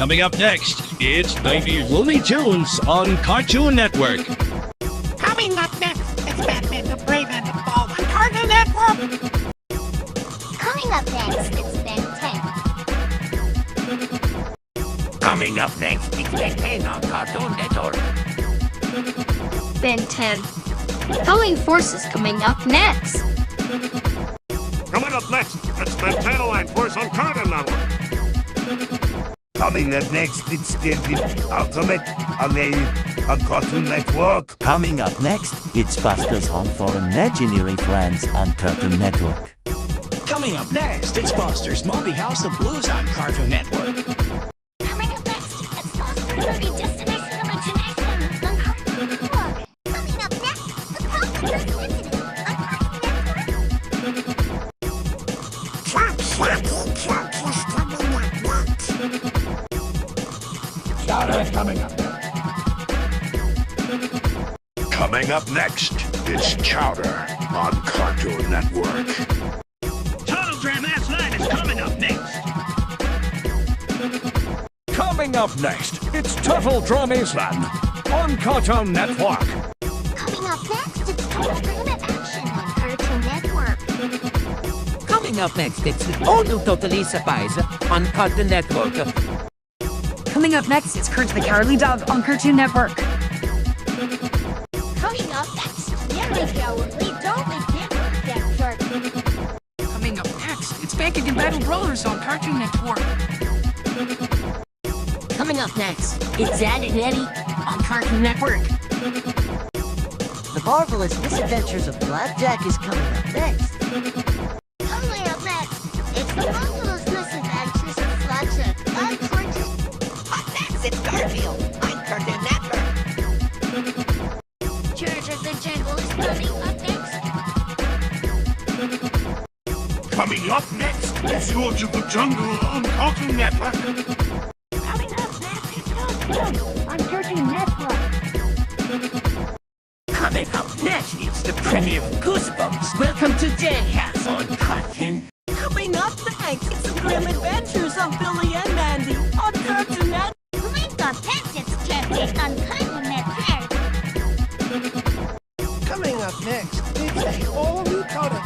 Coming up next, it's 90s Looney Tunes on Cartoon Network. Coming up next, it's Batman the Brave and the Bold on Cartoon Network. Coming up next, it's Ben 10. Coming up next, it's Ben 10 on Cartoon Network. Ben 10. Calling Forces coming up next. Coming up next, it's the Tattleline Force on Cartoon Network. Coming up next, it's the Ultimate on Cartoon Network. Coming up next, it's Buster's Home for Imaginary Friends on Cartoon Network. Coming up next, it's Foster's Movie House of Blues on Cartoon Network. Coming up next, it's Foster's Movie Destination Imagination on Cartoon Network. Coming up next, the Pop First Incident on Cartoon Network. Chowder coming up next. Coming up next, it's Chowder on Cartoon Network. Total Drama's Line is coming up next. Coming up next, it's Turtle Drama's Land on Cartoon Network. Coming up next, it's Total Drama Action on Cartoon Network. Coming up next, it's the all new Totally Surprise on Cartoon Network. Coming up next, it's Kurt the Cowardly Dog on Cartoon Network. Coming up next, Nearly Cowardly Dog on Cartoon Network. Coming up next, it's Banking and Battle Brawlers on Cartoon Network. Coming up next, it's Ed and Eddie on Cartoon Network. The Marvelous Misadventures of Blackjack is coming up next. Coming up next, it's the Marvelous Misadventures of Flapjack on Cartoon. Up next, it's Garfield on Cartoon Network. George of the Jungle is coming up next. Coming up next, it's George of the Jungle on Cartoon Network. Coming up next, it's Goosebumps on Cartoon Network. Coming up next, it's the premiere of Goosebumps. Welcome to Jayhouse on Cartoon. Coming up next, it's the Grim Adventures of Billy and Mandy on Cartoon Network. Coming up next, it's Chapstick on Cartoon Network. Coming up next, it's a all new Kodak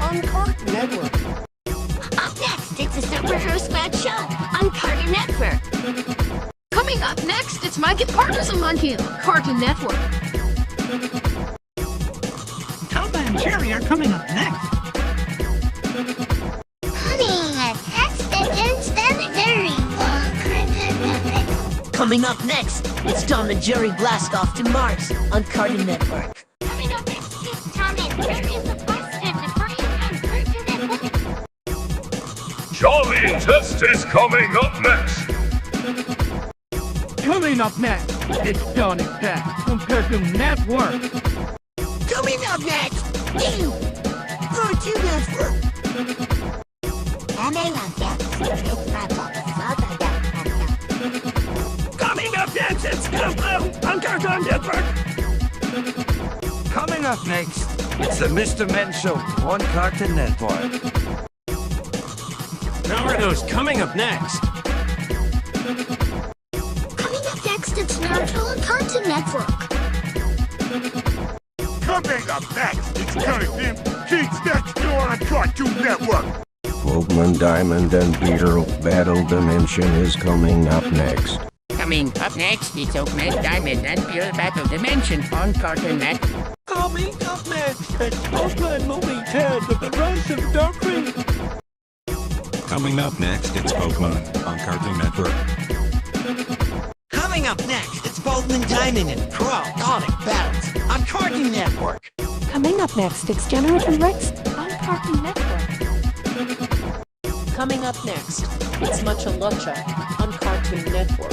on Cartoon Network. Up next, it's a Superhero Squad show on Cartoon Network. Coming up next, it's Mike and Partners on Monkey on Cartoon Network. Tom and Jerry are coming up next. Coming up next, it's Instant Jerry on Cartoon Network. Coming up next, it's Tom and Jerry Blast Off to Mars on Cartoon Network. Coming up next, it's Tom and Jerry and the Bus and the Brain on Cartoon Network. Charlie Test is coming up next. Coming up next, it's Sonic Test on Cartoon Network. Coming up next, Cartoon Network. Coming up next, it's coming up next, it's Countdown on Cartoon Network. Coming up next, it's the Mr. Men Show on Cartoon Network. Naruto's coming up next. Coming up next, it's Naruto on Cartoon Network. Coming up next, it's Cartoon Kids Next Door on Cartoon Network. Pokemon Diamond and Beetle Battle Dimension is coming up next. Coming up next, it's Oakland Diamond and Pure Battle Dimension on Cartoon Network. Coming up next, it's Pokemon Movie 10 The Rise of Darkrai. Coming up next, it's Pokemon on Cartoon Network. Coming up next, it's Pokemon Diamond and Pearl Sonic Battles on Cartoon Network. Coming up next, it's Generation Rex on Cartoon Network. Coming up next, it's Mucha Lucha on Cartoon Network.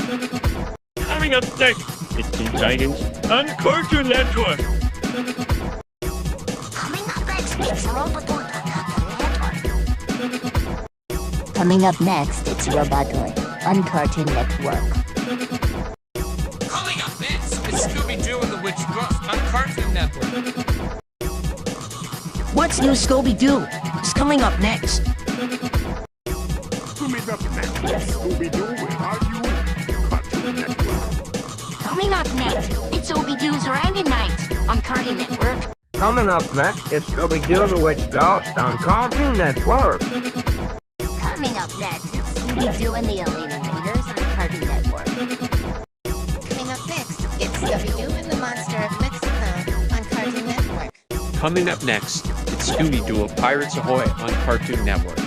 Coming up next, it's Teen Titans on Cartoon Network. Coming up next, it's Robotoid on Cartoon Network. Coming up next, it's Robotoid on Cartoon Network. Coming up next, it's Scooby-Doo and the Witch Ghost on Cartoon Network. What's New Scooby-Doo is coming up next. Coming up next, it's Scooby-Doo, where are you? Coming up next, it's Scooby-Doo's Randy Night on Cartoon Network. Coming up next, it's Scooby-Doo the Witch Ghost on Cartoon Network. Coming up next, it's Scooby-Doo and the Alien Invaders on Cartoon Network. Coming up next, it's Scooby-Doo and the Monster of Mexico on Cartoon Network. Coming up next, it's Scooby-Doo of Pirates Ahoy on Cartoon Network.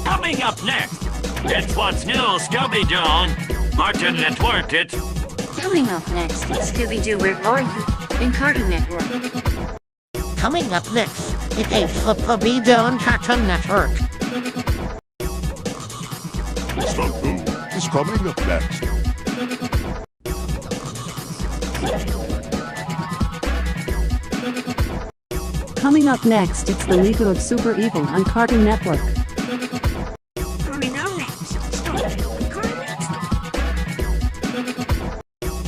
Coming up next, it's What's New Scooby-Doo on Cartoon Network. It's Coming up next, it's Scooby-Doo, Where Are You? In Cartoon Network. Coming up next, it's Scooby-Doo on Cartoon Network. Scooby is coming up next. Coming up next, it's the League of Super Evil on Cartoon Network. Coming up next, it's Scooby on Cartoon Network.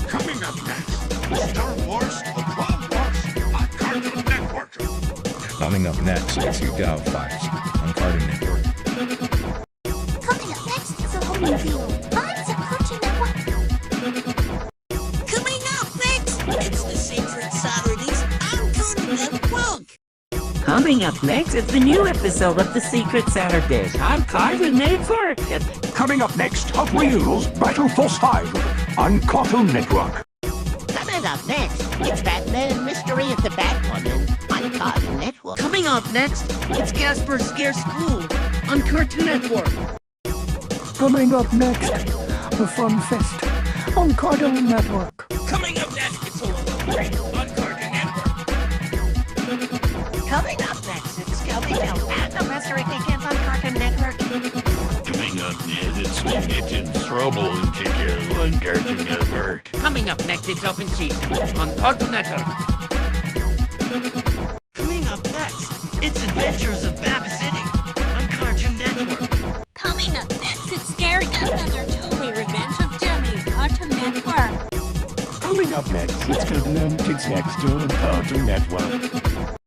Coming up next, Star Wars, The Clone Wars on Cartoon Network. Coming up next, it's Uberduck Files on Cartoon Network. Coming up next, it's a whole new deal. Mine's a Cartoon Network. Coming up next, it's the Secret Saturdays on Cartoon Network. Coming up next, it's the new episode of the Secret Saturdays on Cartoon Network. Coming up next, Hot Wheels Battle Force 5 on Cartoon Network. Coming up next, it's Batman Mystery of the Batwoman on Cartoon Network. Coming up next, it's Casper Scare School on Cartoon Network. Coming up next, the Fun Fest on Cartoon Network. Coming up next, it's a little break on Cartoon Network. Coming up next, it's Scooby-Doo and the Mystery Weekends on Cartoon Network. coming up next, it's Ninja Trouble and Tickets on Cartoon Network. Coming up next, it's Open Season on Cartoon Network. Coming up next, it's Adventures of Babs City on Cartoon Network. Coming up next, it's Scary Godmother Toby Revenge of Jimmy, Cartoon Network. Coming up next, it's Cartoon Kids Next on Cartoon Network.